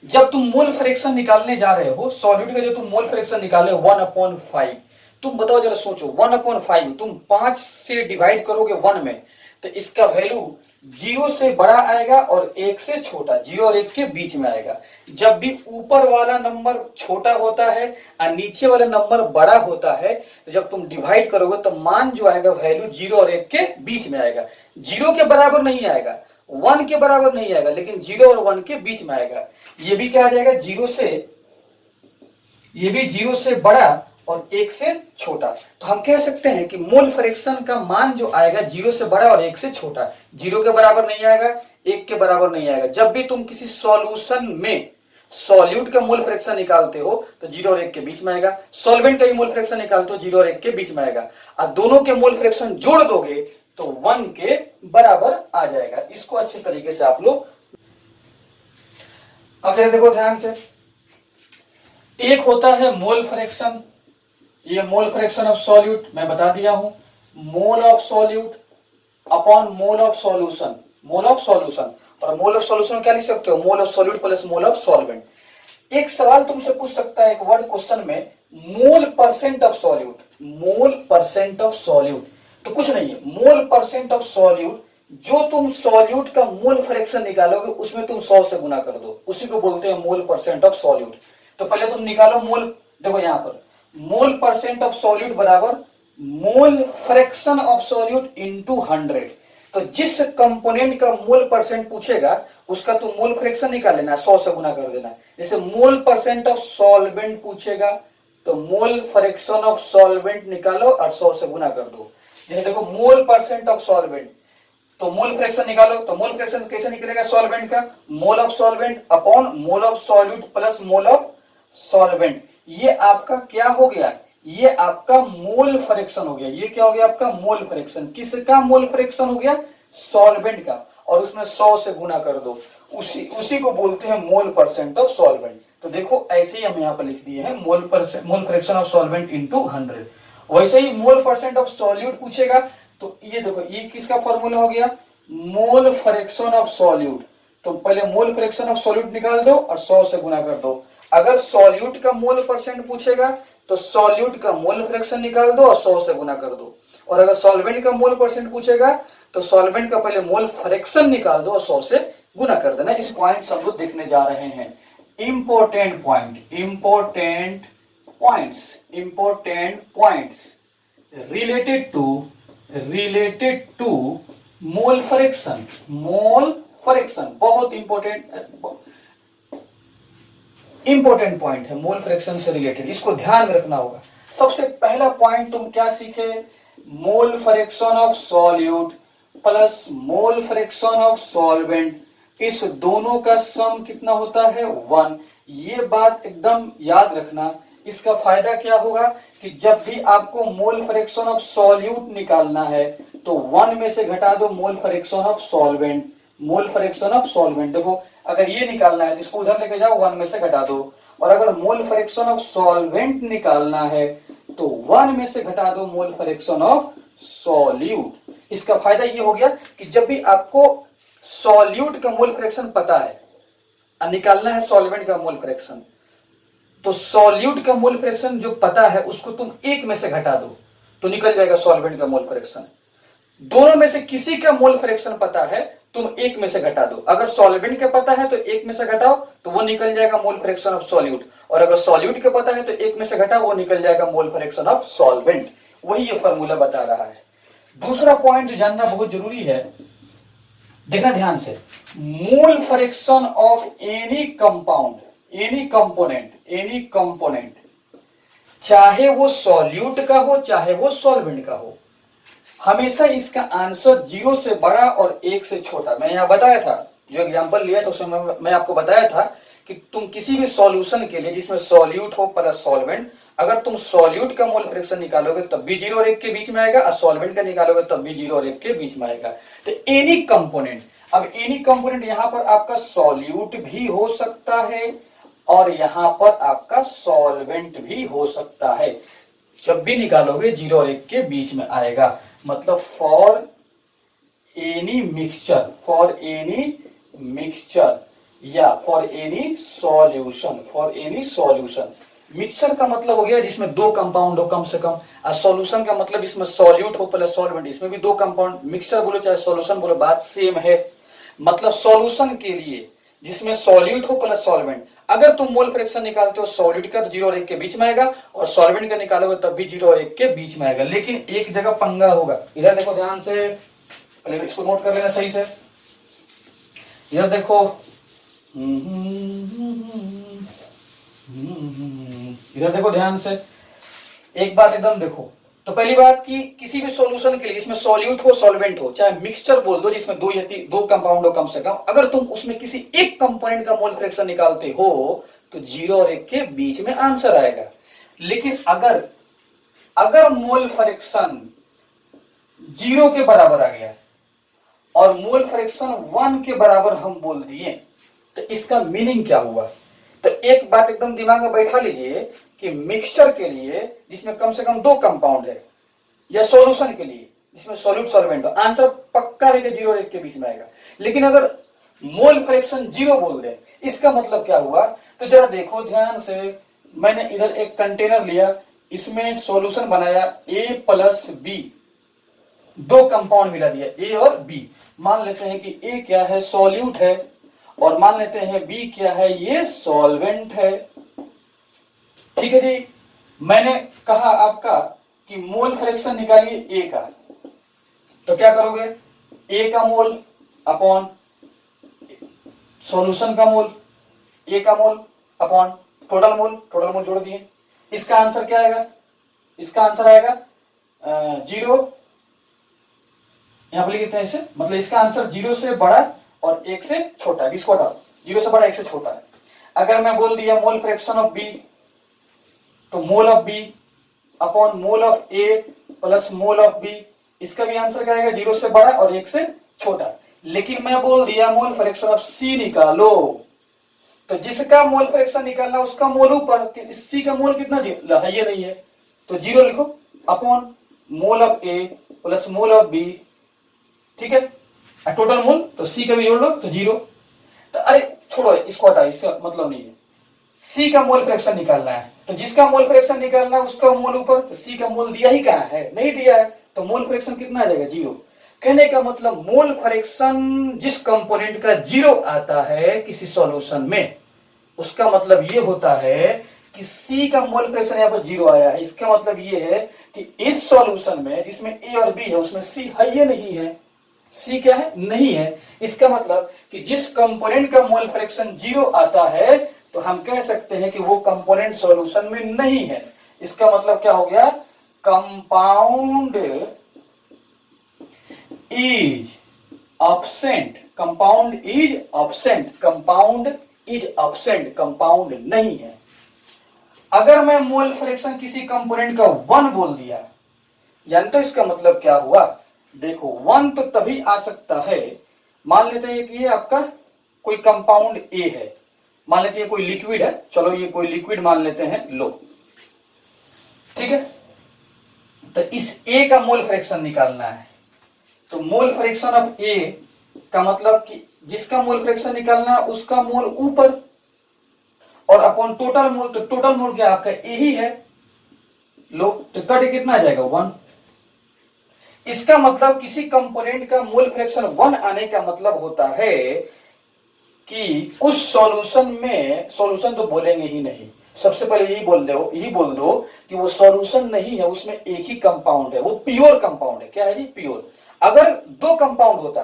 जब तुम मोल फ्रैक्शन निकालने जा रहे हो सॉल्यूट का, जो तुम मोल फ्रैक्शन निकाले 1/5, तुम बताओ जरा सोचो 1/5 तुम 5 से डिवाइड करोगे 1 में, तो इसका वैल्यू 0 से बड़ा आएगा और 1 से छोटा, 0 और 1 के बीच में आएगा। जब भी ऊपर वाला नंबर छोटा होता है और नीचे वाला नंबर बड़ा होता है, तो जब तुम डिवाइड करोगे तो मान जो आएगा वैल्यू 0 और 1 के बीच में आएगा। 0 के बराबर नहीं आएगा, 1 के बराबर नहीं आएगा, लेकिन 0 और 1 के बीच में आएगा। ये भी क्या आ जाएगा 0 से, ये भी 0 से बड़ा और 1 से छोटा। तो हम कह सकते हैं कि मोल फ्रैक्शन का मान जो आएगा 0 से बड़ा और 1 से छोटा, 0 के बराबर नहीं आएगा, 1 के बराबर नहीं आएगा। जब भी तुम किसी सॉल्यूशन में सॉल्यूट का मोल फ्रैक्शन निकालते हो तो 0 और 1 के बीच में आएगा, सॉल्वेंट का भी मोल फ्रैक्शन निकालते हो 0 और 1 के बीच में आएगा, और दोनों के मोल फ्रैक्शन जोड़ दोगे तो 1 के बराबर आ जाएगा। इसको अच्छे तरीके से आप लोग, अब जरा देखो ध्यान से, एक होता है मोल फ्रैक्शन, ये मोल फ्रैक्शन ऑफ सॉल्यूट मैं बता दिया हूं, मोल of solute upon mole of solution, mole of solution. और मोल ऑफ सॉल्यूशन क्या लिख सकते हो, मोल of solute plus mole of solvent. एक सवाल तुमसे पूछ सकता है एक वर्ड क्वेश्चन में, mole percent of solute, mole percent of solute, तो कुछ नहीं है, मोल परसेंट ऑफ सॉल्यूट, जो तुम सॉल्यूट का मोल फ्रैक्शन निकालोगे उसमें तुम 100 से गुना कर दो, उसी को बोलते हैं मोल परसेंट ऑफ सॉल्यूट। तो पहले तुम निकालो मोल, देखो यहां पर मोल परसेंट ऑफ सॉल्यूट बराबर mole fraction of solute into 100। तो जिस कंपोनेंट का मोल परसेंट पूछेगा उसका तुम मोल फ्रैक्शन निकाल लेना, 100 से गुना कर देना। जैसे मोल परसेंट ऑफ सॉल्वेंट पूछेगा तो मोल फ्रैक्शन ऑफ सॉल्वेंट निकालो और 100 से गुना कर दो। जैसे देखो मोल परसेंट ऑफ सॉल्वेंट, तो मोल फ्रैक्शन निकालो, तो मोल फ्रैक्शन कैसे निकलेगा सॉल्वेंट का, मोल of solvent upon mole of solute plus mole of solvent. ये आपका क्या हो गया, ये आपका मोल फ्रैक्शन हो गया। ये क्या हो गया आपका मोल फ्रैक्शन, किसका मोल फ्रैक्शन हो गया, सॉल्वेंट का, और उसमें 100 से गुना कर दो, उसी को बोलते हैं मोल परसेंट ऑफ सॉल्वेंट। तो देखो ऐसे ही हम यहाँ पर लिख दिए हैं mole fraction of solvent into 100। वैसे ही मोल परसेंट ऑफ सॉल्यूट पूछेगा तो ये देखो ये किसका फॉर्मूला हो गया, मोल फ्रैक्शन ऑफ सॉल्यूट। तो पहले मोल फ्रैक्शन ऑफ सॉल्यूट निकाल दो और 100 से गुना कर दो। अगर सॉल्यूट का मोल परसेंट पूछेगा तो सॉल्यूट का मोल फ्रैक्शन निकाल दो और 100 से गुना कर दो। और अगर सॉल्वेंट का मोल परसेंट पूछेगा तो सॉल्वेंट का पहले मोल फ्रैक्शन निकाल दो और 100 से गुना कर देना। इस पॉइंट हम लोग देखने जा रहे हैं। Important point, important points related to mole fraction, बहुत इंपॉर्टेंट पॉइंट है मोल फ्रैक्शन से रिलेटेड, इसको ध्यान में रखना होगा। सबसे पहला पॉइंट तुम क्या सीखे, mole fraction of solute plus mole fraction of solvent, इस दोनों का सम कितना होता है 1। ये बात एकदम याद रखना। इसका फायदा क्या होगा कि जब भी आपको मोल फ्रैक्शन ऑफ सॉल्यूट निकालना है तो 1 में से घटा दो mole fraction of solvent. Mole fraction of solvent देखो, अगर ये निकालना है इसको उधर लेके जाओ, 1 में से घटा दो। और अगर मोल फ्रैक्शन ऑफ सॉल्वेंट निकालना है तो 1 में से घटा दो मोल फ्रैक्शन ऑफ सॉल्यूट। इसका फायदा ये हो गया कि जब भी आपको सॉल्यूट का मोल फ्रैक्शन पता है और निकालना है सॉल्वेंट का मोल फ्रैक्शन, तो सॉल्यूट का मोल फ्रैक्शन जो पता है उसको तुम 1 में से घटा दो तो निकल जाएगा सॉल्वेंट का मोल फ्रैक्शन। दोनों में से किसी का मोल फ्रैक्शन पता है, तुम 1 में से घटा दो। अगर सॉल्वेंट का पता है तो 1 में से घटाओ तो वो निकल जाएगा मोल फ्रैक्शन ऑफ सॉल्यूट, और अगर सॉल्यूट का पता है तो 1 में से घटाओ वो निकल जाएगा मोल फ्रैक्शन ऑफ सॉल्वेंट। वही ये फॉर्मूला बता रहा है। दूसरा पॉइंट जो जानना बहुत जरूरी है, देखना ध्यान से, mole fraction of any compound, any component, चाहे वो सॉल्यूट का हो चाहे वो सॉल्वेंट का हो, हमेशा इसका आंसर 0 से बड़ा और 1 से छोटा। मैं यहां बताया था, जो एग्जांपल लिया था उसमें मैं आपको बताया था कि तुम किसी भी सॉल्यूशन के लिए जिसमें सॉल्यूट हो प्लस सॉल्वेंट, अगर तुम सॉल्यूट का मोल फ्रैक्शन निकालोगे तब भी 0 और 1 के बीच में आएगा, और सॉल्वेंट का निकालोगे तब भी 0 और 1 के बीच में आएगा। तो एनी कंपोनेंट, अब एनी कंपोनेंट यहां पर आपका सॉल्यूट भी हो सकता है और यहां पर आपका सॉल्वेंट भी हो सकता है। जब भी निकालोगे 0 और 1 के बीच में आएगा। मतलब फॉर एनी मिक्सचर या फॉर एनी सॉल्यूशन। मिक्सचर का मतलब हो गया जिसमें 2 कंपाउंड हो कम से कम, और सॉल्यूशन का मतलब इसमें सॉल्यूट हो प्लस सॉल्वेंट, इसमें भी 2 कंपाउंड। मिक्सचर बोलो चाहे सॉल्यूशन बोलो, बात सेम है। मतलब सॉल्यूशन के लिए जिसमें सॉल्यूट हो प्लस सॉल्वेंट, अगर तुम मोल फ्रैक्शन निकालते हो सॉल्यूट का तो 0 और 1 के बीच में आएगा, और सॉल्वेंट का निकालोगे तब भी 0 और 1 के बीच में आएगा। लेकिन एक जगह पंगा होगा, इधर देखो ध्यान से, पहले इसको नोट कर लेना सही से। इधर देखो, इधर देखो ध्यान से, एक बात एकदम देखो। तो पहली बात कि किसी भी सॉल्यूशन के लिए इसमें सॉल्यूट हो सॉल्वेंट हो, चाहे मिक्सचर बोल दो जिसमें 2 कंपाउंड हो कम से कम, अगर तुम उसमें किसी एक कंपोनेंट का मोल फ्रैक्शन निकालते हो तो 0 और 1 के बीच में आंसर आएगा। लेकिन अगर मोल फ्रैक्शन 0 के बराबर आ गया और मोल फ्रैक्शन 1 के बराबर हम बोल दिए, तो इसका मीनिंग क्या हुआ? तो एक बात एकदम दिमाग में बैठा लीजिए कि मिक्सचर के लिए जिसमें कम से कम 2 कंपाउंड है, या सॉल्यूशन के लिए जिसमें सॉल्यूट सॉल्वेंट हो, आंसर पक्का है कि 0 और 1 के बीच में आएगा। लेकिन अगर मोल फ्रैक्शन 0 बोल दे, इसका मतलब क्या हुआ? तो जरा देखो ध्यान से, मैंने इधर एक कंटेनर लिया, इसमें सॉल्यूशन बनाया A प्लस B, 2 कंपाउंड मिला दिया A और B। मान लेते हैं कि A क्या है, सॉल्यूट है, और मान लेते हैं B क्या है, ये सॉल्वेंट है। ठीक है जी। मैंने कहा आपका कि मोल फ्रैक्शन निकालिए A का, तो क्या करोगे? A का मोल अपॉन सॉल्यूशन का मोल, A का मोल अपॉन टोटल मोल जोड़ दिए। इसका आंसर क्या आएगा? इसका आंसर आएगा 0, यहां पर लिखते हैं इसे, मतलब इसका आंसर 0 से बड़ा और 1 से छोटा है। इसको हटाओ, 0 से बड़ा 1 से छोटा है। अगर मैं बोल दिया मोल फ्रैक्शन ऑफ B, तो mole of B upon mole of A plus mole of B, इसका भी आंसर क्या आएगा? 0 से बड़ा और 1 से छोटा। लेकिन मैं बोल दिया मोल फ्रैक्शन ऑफ C निकालो, तो जिसका मोल फ्रैक्शन निकालना उसका मोल ऊपर, C का मोल कितना है? ये नहीं है, तो 0 लिखो upon mole of A plus mole of B। ठीक है, टोटल मोल तो C का भी जोड़ लो तो 0। तो अरे छोड़ो इसको, हटा, इसका मतलब नहीं है। C का मोल फ्रैक्शन निकालना है, तो जिसका मोल फ्रैक्शन निकालना है उसका मोल ऊपर, तो C का मोल दिया ही कहां है? नहीं दिया है, तो मोल फ्रैक्शन कितना आ जाएगा? 0। कहने का मतलब मोल फ्रैक्शन जिस कंपोनेंट का 0 आता है किसी सॉल्यूशन में, उसका मतलब ये होता है कि C का मोल फ्रैक्शन यहाँ पर 0 आया है। इसका मतलब ये है कि इस सॉल्यूशन में जिसमें A और B है उसमें C है या नहीं है? C क्या है? नहीं है। इसका मतलब कि जिस कंपोनेंट का मोल फ्रैक्शन 0 आता है तो हम कह सकते हैं कि वो कंपोनेंट सॉल्यूशन में नहीं है। इसका मतलब क्या हो गया? Compound is absent, compound is absent, compound is absent, compound नहीं है। अगर मैं मोल फ्रैक्शन किसी कंपोनेंट का 1 बोल दिया, जानते हो इसका मतलब क्या हुआ? देखो 1 तो तभी आ सकता है, मान लेते हैं कि ये आपका कोई कंपाउंड ए है, मान लेते हैं कोई लिक्विड है, चलो ये कोई लिक्विड मान लेते हैं, लो ठीक है। तो इस ए का मोल फ्रैक्शन निकालना है, तो मोल फ्रैक्शन ऑफ ए का मतलब कि जिसका मोल फ्रैक्शन निकालना है उसका मोल ऊपर, और अपॉन टोटल मोल, तो टोटल मोल क्या आपका ए ही है, लो तो कट कितना आ जाएगा 1। इसका मतलब किसी कंपोनेंट का मोल फ्रैक्शन 1 आने का मतलब होता है कि उस सॉल्यूशन में, सॉल्यूशन तो बोलेंगे ही नहीं, सबसे पहले यही बोल दो कि वो सॉल्यूशन नहीं है, उसमें एक ही कंपाउंड है, वो प्योर कंपाउंड है। क्या है जी? प्योर। अगर 2 कंपाउंड होता,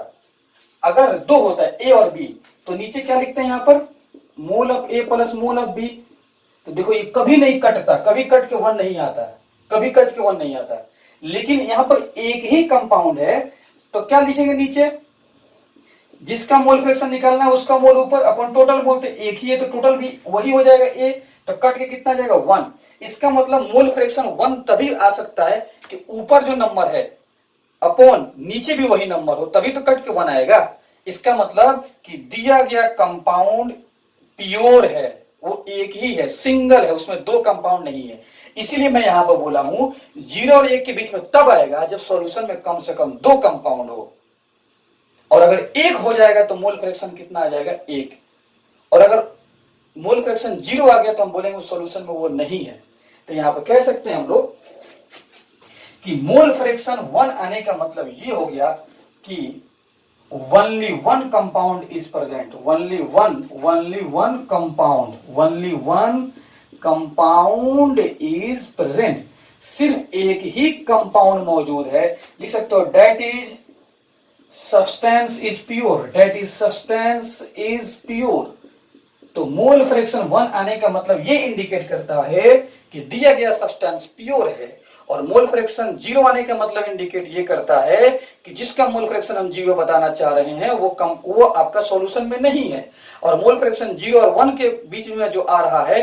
अगर 2 होता है ए और बी, तो नीचे क्या लिखते हैं यहां पर? Mole of A plus mole of B. तो देखो ये कभी नहीं कटता, कभी कट के 1 नहीं आता, कभी कट के 1 नहीं आता। लेकिन यहां पर एक ही कंपाउंड है, तो क्या लिखेंगे नीचे? जिसका मोल फ्रैक्शन निकालना है उसका मोल ऊपर, अपन टोटल मोल तो एक ही है, तो टोटल भी वही हो जाएगा ए, तो कट के कितना जाएगा 1। इसका मतलब मोल फ्रैक्शन 1 तभी आ सकता है कि ऊपर जो नंबर है अपॉन नीचे भी वही नंबर हो, तभी तो कट के 1 आएगा। इसका मतलब कि दिया गया कंपाउंड प्योर है, वो एक ही है, सिंगल है, उसमें 2 कंपाउंड नहीं है। इसीलिए मैं यहां पर बोला हूं 0 और 1 के बीच में तब आएगा जब सॉल्यूशन में कम से कम 2 कंपाउंड हो, और अगर 1 हो जाएगा तो मोल फ्रैक्शन कितना आ जाएगा? 1। और अगर मोल फ्रैक्शन 0 आ गया तो हम बोलेंगे उस सॉल्यूशन में वो नहीं है। तो यहां पर कह सकते हैं हम लोग कि मोल फ्रैक्शन 1 आने का मतलब ये हो गया कि only one compound is present, only one compound is present, सिर्फ एक ही कंपाउंड मौजूद है। लिख सकते हो that is substance is pure, that is substance is pure। तो मोल फ्रैक्शन 1 आने का मतलब ये इंडिकेट करता है कि दिया गया सब्सटेंस प्योर है, और मोल फ्रैक्शन 0 आने का मतलब इंडिकेट ये करता है कि जिसका मोल फ्रैक्शन हम 0 बताना चाह रहे हैं वो आपका सॉल्यूशन में नहीं है। और मोल फ्रैक्शन 0 और 1 के बीच में जो आ रहा है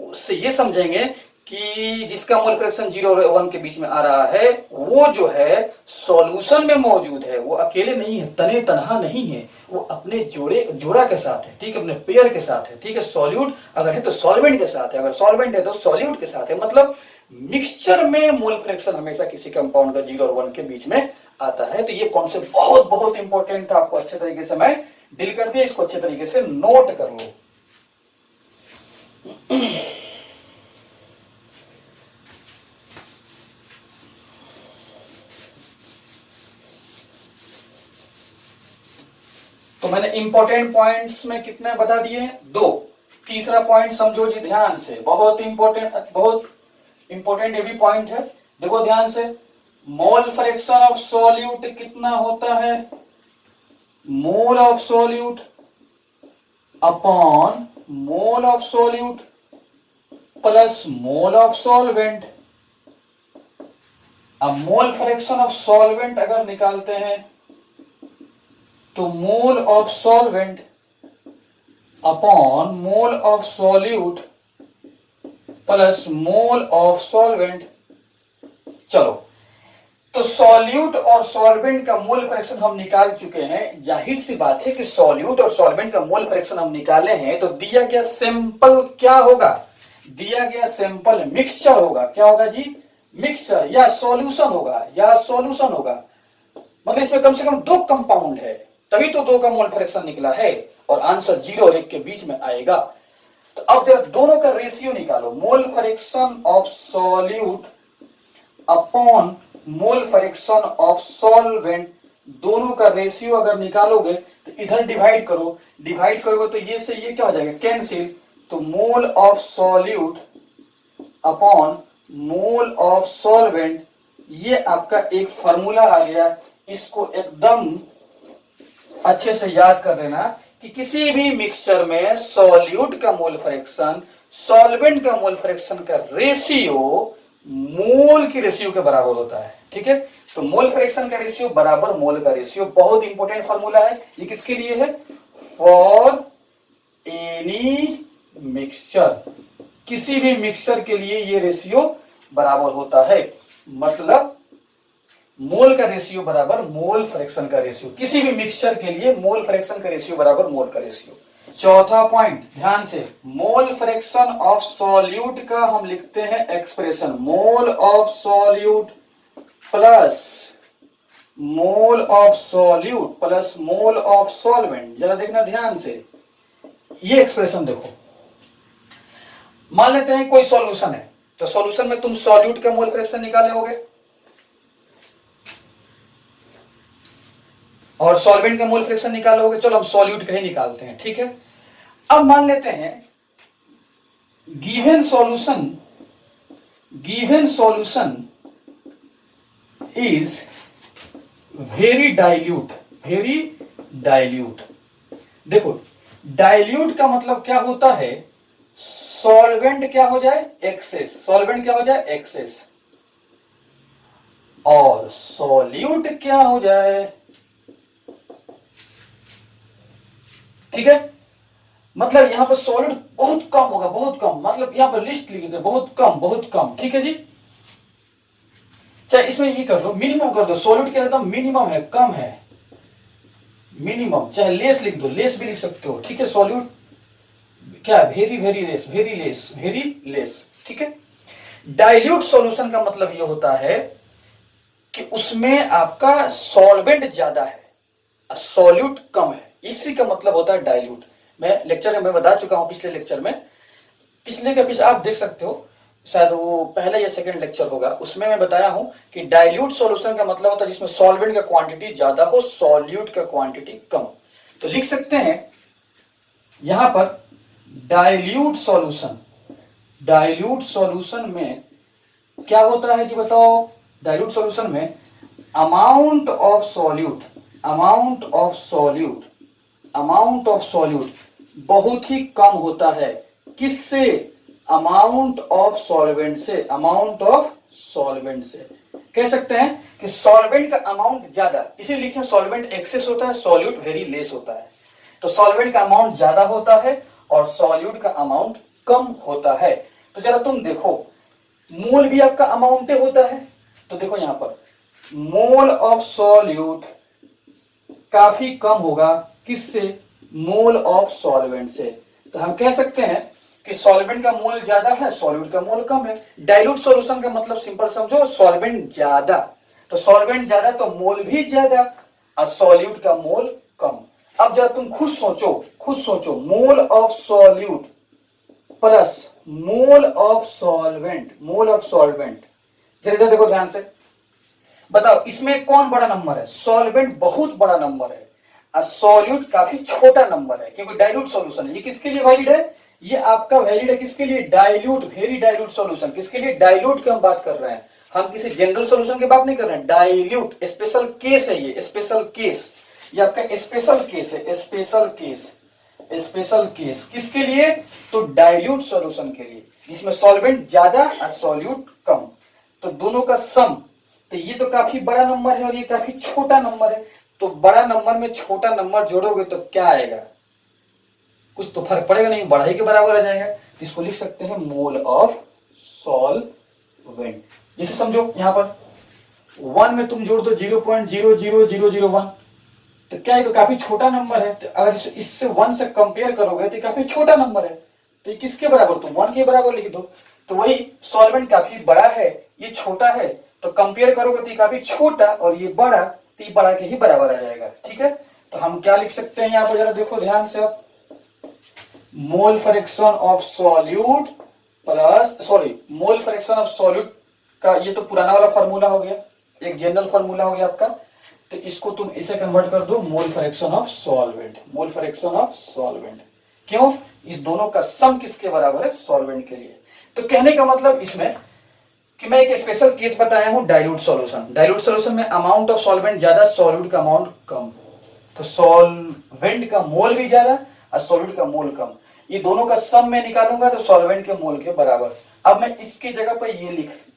उससे ये समझेंगे कि जिसका मोल फ्रैक्शन 0 और 1 के बीच में आ रहा है वो जो है सॉल्यूशन में मौजूद है, वो अकेले नहीं है, तने तनहा नहीं है, वो अपने जोड़ा के साथ है, ठीक है, अपने पेयर के साथ है, ठीक है। सॉल्यूट अगर है तो सॉल्वेंट के साथ है, अगर सॉल्वेंट है तो सॉल्यूट के साथ है। मतलब मिक्सचर में मोल फ्रैक्शन हमेशा किसी कंपाउंड का 0 और 1 के बीच में आता है। तो ये कॉन्सेप्ट बहुत बहुत इंपॉर्टेंट था, आपको अच्छे तरीके से मैं डील कर दिया, इसको अच्छे तरीके से नोट कर लो। तो मैंने इंपॉर्टेंट पॉइंट्स में कितने बता दिए हैं? 2। तीसरा पॉइंट समझो जी ध्यान से, बहुत इंपॉर्टेंट ये भी पॉइंट है, देखो ध्यान से। मोल फ्रैक्शन ऑफ सॉल्यूट कितना होता है? मोल of solute upon mole of solute plus mole of solvent. अब मोल फ्रैक्शन ऑफ सॉल्वेंट अगर निकालते हैं तो mole of solvent upon mole of solute plus mole of solvent. चलो, तो सॉल्यूट और सॉल्वेंट का मोल फ्रैक्शन हम निकाल चुके हैं। जाहिर सी बात है कि सॉल्यूट और सॉल्वेंट का मोल फ्रैक्शन हम निकाले हैं, तो दिया गया सैंपल क्या होगा? दिया गया सैंपल मिक्सचर होगा। क्या होगा जी? मिक्सचर या सॉल्यूशन होगा, या सॉल्यूशन होगा। मतलब इसमें कम से कम 2 कंपाउंड है, तभी तो 2 का मोल फ्रैक्शन निकला है, और आंसर 0 और 1 के बीच में आएगा। तो अब जरा दोनों का रेशियो निकालो, mole fraction of solute upon mole fraction of solvent, दोनों का रेशियो अगर निकालोगे तो इधर डिवाइड करोगे तो ये से ये क्या हो जाएगा? कैंसिल। तो mole of solute upon mole of solvent, ये आपका एक फॉर्मूला आ गया। इसको एकदम अच्छे से याद कर लेना कि किसी भी मिक्सचर में सॉल्यूट का मोल फ्रैक्शन सॉल्वेंट का मोल फ्रैक्शन का रेशियो मोल की रेशियो के बराबर होता है। ठीक है। तो मोल फ्रैक्शन का रेशियो बराबर मोल का रेशियो, बहुत इंपॉर्टेंट फॉर्मूला है। ये किसके लिए है? फॉर एनी मिक्सचर, किसी भी मिक्सचर के लिए ये रेशियो बराबर होता है। मतलब मोल का रेशियो बराबर मोल फ्रैक्शन का रेशियो, किसी भी मिक्सचर के लिए मोल फ्रैक्शन का रेशियो बराबर मोल का रेशियो। चौथा पॉइंट ध्यान से, मोल फ्रैक्शन ऑफ सॉल्यूट का हम लिखते हैं expression, mole of solute plus mole of solute plus mole of solvent. जरा देखना ध्यान से, ये एक्सप्रेशन देखो। मान लेते हैं कोई सॉल्यूशन है, तो सॉल्यूशन में तुम सॉल्यूट का मोल फ्रैक्शन निकाले होगे और सॉल्वेंट का मोल फ्रैक्शन निकाले होगे। चलो हम सॉल्यूट का ही निकालते हैं, ठीक है। अब मान लेते हैं given solution is very dilute. देखो डाइल्यूट का मतलब क्या होता है? सॉल्वेंट क्या हो जाए? एक्सेस। सॉल्वेंट क्या हो जाए? एक्सेस। और सॉल्यूट क्या हो जाए? ठीक है। मतलब यहां पर सॉलिड बहुत कम होगा, बहुत कम। मतलब यहां पर लिस्ट लिख दे, बहुत कम। ठीक है जी। चाहे इसमें ये कर दो, मिनिमम कर दो। सॉलिड क्या रहता है? मिनिमम है, कम है, मिनिमम। चाहे लेस लिख दो, लेस भी लिख सकते हो, ठीक है। सॉल्यूट क्या? वेरी लेस, ठीक है। डाइल्यूट सॉल्यूशन का मतलब ये होता है कि उसमें आपका सॉल्वेंट ज्यादा है, सॉल्यूट कम है, इसी का मतलब होता है डाइल्यूट। मैं लेक्चर में बता चुका हूं, पिछले लेक्चर में, पिछले के पीछे आप देख सकते हो, शायद वो पहला या सेकंड लेक्चर होगा, उसमें मैं बताया हूं कि डाइल्यूट सॉल्यूशन का मतलब होता है जिसमें सॉल्वेंट का क्वांटिटी ज्यादा हो, सॉल्यूट का क्वांटिटी कम। तो लिख सकते हैं यहां पर डाइल्यूट सॉल्यूशन में क्या होता है जी बताओ? डाइल्यूट सॉल्यूशन में अमाउंट ऑफ सॉल्यूट बहुत ही कम होता है। किससे? अमाउंट ऑफ सॉल्वेंट से। कह सकते हैं कि सॉल्वेंट का अमाउंट ज्यादा, इसीलिए लिखे सॉल्वेंट एक्सेस होता है, सॉल्यूट वेरी लेस होता है। तो सॉल्वेंट का अमाउंट ज्यादा होता है और सॉल्यूट का अमाउंट कम होता है। तो जरा तुम देखो, मोल भी आपका अमाउंट होता है। तो देखो यहां पर मोल ऑफ सॉल्यूट काफी कम होगा, किससे? मोल ऑफ सॉल्वेंट से। तो हम कह सकते हैं कि सॉल्वेंट का मोल ज्यादा है, सॉल्यूट का मोल कम है। डाइल्यूट सॉल्यूशन का मतलब सिंपल समझो, सॉल्वेंट ज्यादा। तो सॉल्वेंट ज्यादा तो मोल भी ज्यादा और सॉल्यूट का मोल कम। अब जरा तुम खुद सोचो, मोल of solute plus mole of solvent. जरा देखो ध्यान से, बताओ इसमें कौन बड़ा नंबर है? सॉल्वेंट बहुत बड़ा नंबर है और सॉल्यूट काफी छोटा नंबर है, क्योंकि डाइल्यूट सॉल्यूशन है। ये किसके लिए वैलिड है? ये आपका वैलिड है किसके लिए? Dilute, very dilute solution. किसके लिए? डाइल्यूट की हम बात कर रहे हैं, हम किसी जनरल सॉल्यूशन की बात नहीं कर रहे हैं। डाइल्यूट स्पेशल केस है, ये स्पेशल केस, ये आपका स्पेशल केस है, स्पेशल केस। किसके लिए? तो डाइल्यूट सॉल्यूशन के लिए, जिसमें सॉल्वेंट ज्यादा और सॉल्यूट कम। तो दोनों का सम, तो ये तो काफी बड़ा नंबर है और ये काफी छोटा नंबर है। तो बड़ा नंबर में छोटा नंबर जोड़ोगे तो क्या आएगा? कुछ तो फर्क पड़ेगा नहीं, बड़ा ही के बराबर आ जाएगा। इसको लिख सकते हैं मोल ऑफ सॉल्वेंट। जैसे समझो यहां पर 1 में तुम जोड़ दो 0.00001, तो क्या है? तो काफी छोटा नंबर है। तो अगर इससे 1 से कंपेयर करोगे तो काफी छोटा नंबर है। तो ये किसके बराबर? तुम 1 के बराबर लिख दो। तो वही सॉल्वेंट काफी बड़ा है, ये छोटा है, तो कंपेयर करोगे तो ये काफी छोटा और ये बड़ा, तो ये बड़ा के ही बराबर आ जाएगा। ठीक है। तो हम क्या लिख सकते हैं यहाँ पर? जरा देखो ध्यान से, आप mole fraction of solute mole fraction of solute का ये तो पुराना वाला फार्मूला हो गया, एक जनरल फार्मूला हो गया आपका। तो इसको तुम इसे कन्वर्ट कर दो मोल फ्रैक्शन ऑफ सॉल्वेंट। क्यों? इस दोनों का सम किसके बराबर है? सॉल्वेंट के लिए। तो कहने का मतलब इसमें कि मैं एक स्पेशल केस बताया हूं, डाइल्यूट सॉल्यूशन में अमाउंट ऑफ सॉल्वेंट ज्यादा, सॉल्यूट का अमाउंट कम। तो सॉल्वेंट का मोल भी ज्यादा और सॉल्यूट का मोल कम। ये दोनों का सम में निकालूंगा तो सॉल्वेंट के मोल के बराबर। अब मैं इसकी जगह पर ये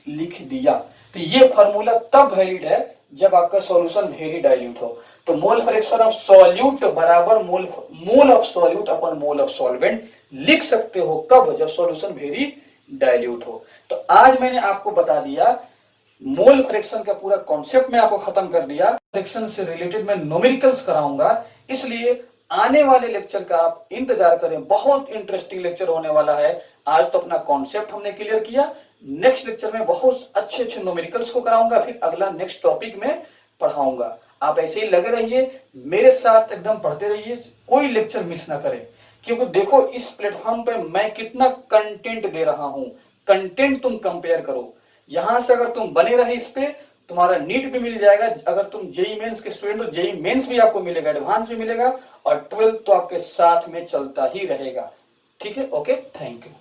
लिख दिया। तो ये फॉर्मूला तब वैलिड है जब आपका सॉल्यूशन वेरी डाइल्यूट हो। तो मोल फ्रैक्शन ऑफ सॉल्यूट बराबर मोल of solute upon mole of solvent लिख सकते हो। कब? जब सॉल्यूशन वेरी डाइल्यूट हो। तो आज मैंने आपको बता दिया मोल फ्रैक्शन का पूरा कॉन्सेप्ट में आपको खत्म कर दिया। फ्रैक्शन से रिलेटेड मैं न्यूमेरिकल्स कराऊंगा, इसलिए आने वाले लेक्चर का आप इंतजार करें, बहुत इंटरेस्टिंग लेक्चर होने वाला है। आज तो अपना कॉन्सेप्ट हमने क्लियर किया, नेक्स्ट लेक्चर में बहुत अच्छे अच्छे न्यूमेरिकल्स को कराऊंगा, फिर अगला नेक्स्ट टॉपिक में पढ़ाऊंगा। आप ऐसे ही लगे रहिए, मेरे साथ एकदम पढ़ते रहिए, कोई लेक्चर मिस ना करें, क्योंकि देखो इस प्लेटफॉर्म पे मैं कितना कंटेंट दे रहा हूं। कंटेंट तुम कंपेयर करो, यहां से अगर तुम बने रहे इस पे, तुम्हारा नीट भी मिल जाएगा। अगर तुम जेई मेंस के स्टूडेंट हो, जेई मेंस भी आपको मिलेगा, एडवांस भी मिलेगा, और 12th तो आपके साथ में चलता ही रहेगा। ठीक है, ओके, थैंक यू।